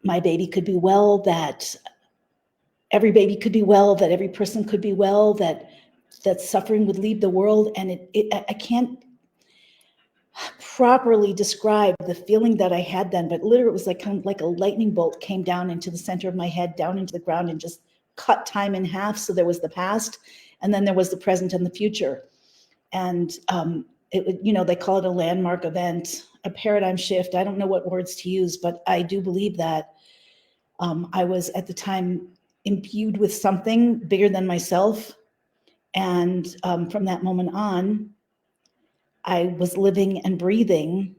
my baby could be well, that every baby could be well, that every person could be well, that suffering would leave the world. And I can't properly describe the feeling that I had then, but literally it was like kind of like a lightning bolt came down into the center of my head, down into the ground, and just cut time in half. So there was the past, and then there was the present and the future. And they call it a landmark event, a paradigm shift. I don't know what words to use, but I do believe that I was at the time imbued with something bigger than myself. And from that moment on, I was living and breathing